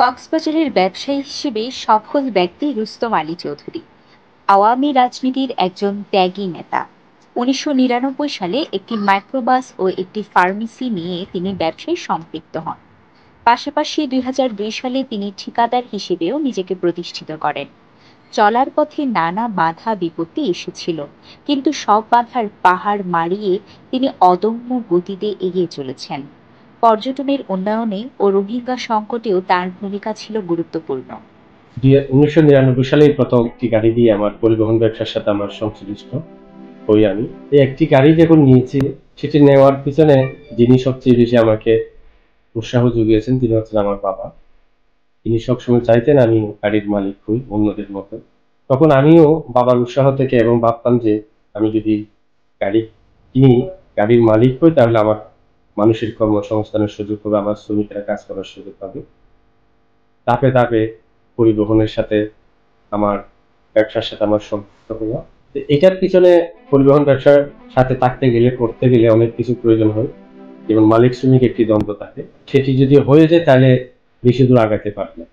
কক্সবাজারের ব্যবসায়ী হিসেবে সফল ব্যক্তি রুস্তম আলী চৌধুরী আওয়ামী রাজনীতির একজন ত্যাগী নেতা। ১৯৯৯ সালে একটি মাইক্রোবাস ও একটি ফার্মেসি নিয়ে তিনি ব্যবসায় সম্পৃক্ত হন। পাশাপাশি ২০০২ সালে তিনি ঠিকাদার হিসেবেও নিজেকে প্রতিষ্ঠিত করেন। চলার পথে নানা বাধা বিপত্তি এসেছিল, কিন্তু সব বাধার পাহাড় মাড়িয়ে তিনি অদম্য গতিতে এগিয়ে চলেছেন। পর্যটনের উন্নয়নে ও রোহিঙ্গা সংকটেও তার ভূমিকা ছিল গুরুত্বপূর্ণ। ১৯৯৯ সালে প্রথম একটি গাড়ি দিয়ে আমার পরিবহন ব্যবসার সাথে আমার সংশ্লিষ্ট হই আমি। এই একটি গাড়ি যখন নিয়েছি, সেটি নেওয়ার পিছনে যিনি সবচেয়ে বেশি আমাকে উৎসাহ জুগিয়েছেন তিনি হচ্ছেন আমার বাবা। তিনি সবসময় চাইতেন আমি গাড়ির মালিক হই অন্যদের মতো। তখন আমিও বাবার উৎসাহ থেকে এবং ভাবতাম যে আমি যদি গাড়ি কিনি, গাড়ির মালিক হই, তাহলে আমার মানুষের কর্মসংস্থানের সুযোগ হবে, আমার শ্রমিকরা কাজ করার সুযোগ পাবে। ধাপে ধাপে পরিবহনের সাথে আমার ব্যবসার সাথে আমার সম্পৃক্ত হওয়া। এটার পিছনে পরিবহন ব্যবসার সাথে থাকতে গেলে, করতে গেলে অনেক কিছু প্রয়োজন হয়। যেমন মালিক শ্রমিক একটি দ্বন্দ্ব থাকে, সেটি যদি হয়ে যায় তাহলে বেশি দূর আগাতে পারে না।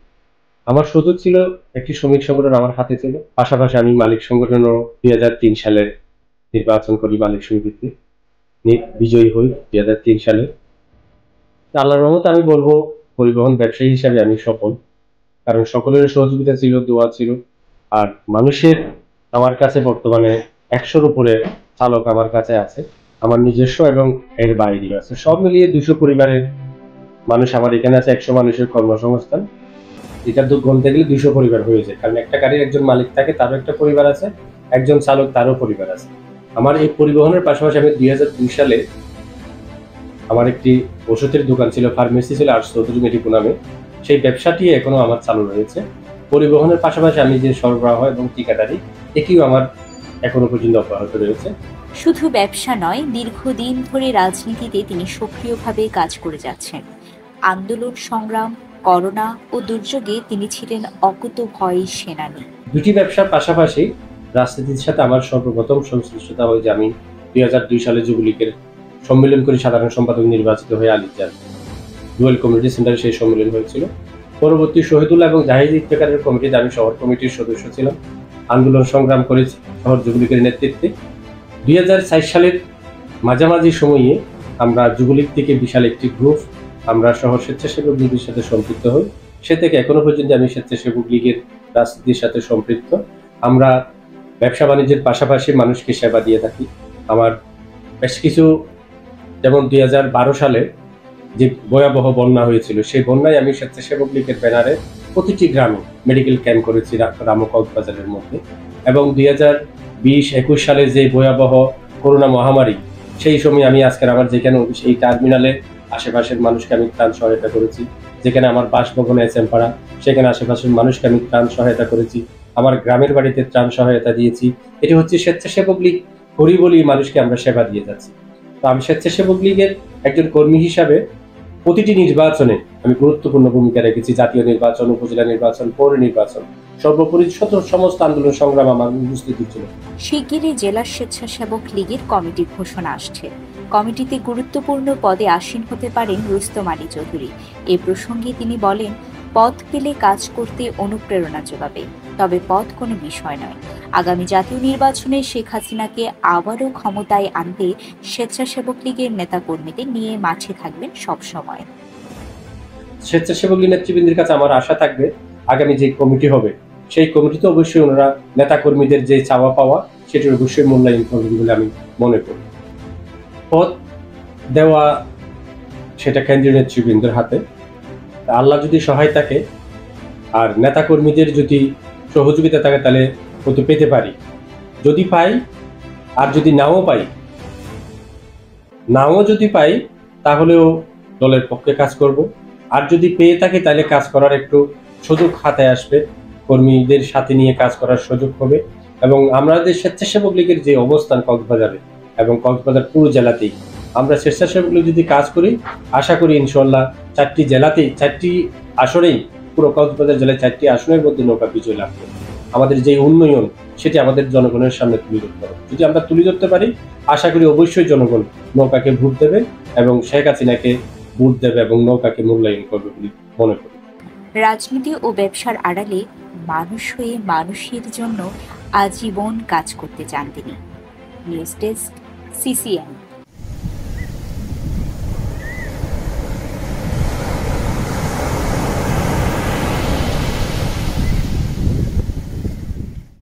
আমার সুযোগ ছিল, একটি শ্রমিক সংগঠন আমার হাতে ছিল, পাশাপাশি আমি মালিক সংগঠনও ২০০৩ সালে নির্বাচন করি, মালিক সমিতিতে বিজয়ী হই ২০০৩ সালে। আল্লাহর রহমতে আমি বলবো পরিবহন ব্যবসায়ী হিসাবে আমি সফল, কারণ সকলের সহযোগিতা ছিল, দোয়া ছিল। আর মানুষের আমার কাছে বর্তমানে ১০০-র উপরে চালক আমার কাছে আছে, আমার নিজস্ব এবং এর বাইরে আছে। সব মিলিয়ে ২০০ পরিবারের মানুষ আমার এখানে আছে, ১০০ মানুষের কর্মসংস্থান। এটা তো গণতে গেলে ২০০ পরিবার হয়ে যায়, কারণ একটা গাড়ির একজন মালিক থাকে, তারও একটা পরিবার আছে, একজন চালক তারও পরিবার আছে। আমার এই পরিবহনের পাশাপাশি আমি ২০০২ সালে আমার একটি ওষুধের দোকান ছিল, ফার্মেসি ছিল আর চৌধুরী মেডিকো নামে। সেই ব্যবসাটি এখনো আমার চালু রয়েছে। পরিবহনের পাশাপাশি আমি যে সরবরাহ এবং ঠিকাদারি, এটিও আমার এখনো পর্যন্ত অব্যাহত রয়েছে। শুধু ব্যবসা নয়, দীর্ঘদিন ধরে রাজনীতিতে তিনি সক্রিয়ভাবে কাজ করে যাচ্ছেন। আন্দোলন সংগ্রাম, করোনা ও দুর্যোগে তিনি ছিলেন অকুতোভয় সেনানী। দুটি ব্যবসার পাশাপাশি রাজনীতির সাথে আমার সর্বপ্রথম সংশ্লিষ্টতা হয় যে আমি ২০০২ সালে যুবলীগের সম্মেলন করে সাধারণ সম্পাদক নির্বাচিত হয়ে আলিজান ডুয়েল কমিউনিটি সেন্টারে সেই সম্মেলন হয়েছিল। পরবর্তী শহীদুল্লাহ এবং জাহিদ ইফতেখারের কমিটিতে আমি শহর কমিটির সদস্য ছিলাম, আন্দোলন সংগ্রাম করেছি শহর যুবলীগের নেতৃত্বে। ২০০৪ সালের মাঝামাঝি সময়ে আমরা যুবলীগ থেকে বিশাল একটি গ্রুপ, আমরা শহর স্বেচ্ছাসেবক লীগের সাথে সম্পৃক্ত হই। সে থেকে এখনো পর্যন্ত আমি স্বেচ্ছাসেবক লীগের রাজনীতির সাথে সম্পৃক্ত। আমরা ব্যবসা বাণিজ্যের পাশাপাশি মানুষকে সেবা দিয়ে থাকি। আমার বেশ কিছু, যেমন ২০১২ সালে যে ভয়াবহ বন্যা হয়েছিল, সেই বন্যায় আমি স্বেচ্ছাসেবক লীগের ব্যানারে প্রতিটি গ্রামে মেডিকেল ক্যাম্প করেছি রামু কক্সবাজারের মধ্যে। এবং ২০২০-২১ সালে যে ভয়াবহ করোনা মহামারী, সেই সময় আমি আজকের আমার যেখানে এই টার্মিনালে আশেপাশের মানুষকে আমি ত্রাণ সহায়তা করেছি। যেখানে আমার বাসভবনে এসএম পাড়া, সেখানে আশেপাশের মানুষকে আমি ত্রাণ সহায়তা করেছি। আমার গ্রামের বাড়িতে ত্রাণ সহায়তা দিয়েছি। এটি হচ্ছে স্বেচ্ছাসেবক লীগ করি বলেই মানুষকে আমরা সেবা দিয়ে যাচ্ছি। তো আমি স্বেচ্ছাসেবক লীগের একজন কর্মী হিসাবে প্রতিটি নির্বাচনে আমি গুরুত্বপূর্ণ ভূমিকা রেখেছি। জাতীয় নির্বাচন, উপজেলা নির্বাচন, পৌর নির্বাচন, সর্বোপরি সমস্ত আন্দোলন সংগ্রাম আমার উপস্থিতি ছিল। শিগগিরই জেলা স্বেচ্ছাসেবক লীগের কমিটি ঘোষণা আসছে। কমিটিতে গুরুত্বপূর্ণ পদে আসীন হতে পারেন রুস্তম আলী চৌধুরী। এ প্রসঙ্গে তিনি বলেন, পদ পেলে কাজ করতে অনুপ্রেরণা যোগাবে, তবে পদ কোনো বিষয় নয়। আগামী জাতীয় নির্বাচনে শেখ হাসিনাকে আবারও ক্ষমতায় আনতে স্বেচ্ছাসেবক লীগের নেতাকর্মীদের নিয়ে মাঠে থাকবেন সবসময়। স্বেচ্ছাসেবক লীগ নেতৃবৃন্দের কাছে আমার আশা থাকবে, আগামী যে কমিটি হবে সেই কমিটিতে অবশ্যই ওনারা নেতাকর্মীদের যে চাওয়া পাওয়া সেটির অবশ্যই মূল্যায়ন করবেন বলে আমি মনে করি। পদ দেওয়া সেটা কেন্দ্রীয় নেতৃবৃন্দের হাতে। আল্লাহ যদি সহায় থাকে আর নেতাকর্মীদের যদি সহযোগিতা থাকে, তাহলে হয়তো পেতে পারি। যদি পাই, আর যদি নাও যদি পাই তাহলেও দলের পক্ষে কাজ করব। আর যদি পেয়ে থাকি তাহলে কাজ করার একটু সুযোগ হাতে আসবে, কর্মীদের সাথে নিয়ে কাজ করার সুযোগ হবে। এবং আমাদের স্বেচ্ছাসেবক লীগের যে অবস্থান কক্সবাজারে এবং কক্সবাজার পুরো জেলাতেই, আমরা স্বেচ্ছাসেবক লীগ যদি কাজ করি, আশা করি ইনশাল্লাহ ৪টি জেলাতেই, ৪টি আসনেই, পুরো কক্সবাজার জেলায় ৪টি আসনের মধ্যে নৌকা বিজয় লাভ করবে। আমাদের যে উন্নয়ন সেটি আমাদের জনগণের সামনে তুলে ধরতে হবে। যদি আমরা তুলে ধরতে পারি, আশা করি অবশ্যই জনগণ নৌকাকে ভোট দেবে এবং শেখ হাসিনাকে ভোট দেবে এবং নৌকাকে মূল্যায়ন করবে বলে মনে করি। রাজনীতি ও ব্যবসার আড়ালে মানুষ হয়ে মানুষের জন্য আজীবন কাজ করতে চান তিনি। News desk, CCN.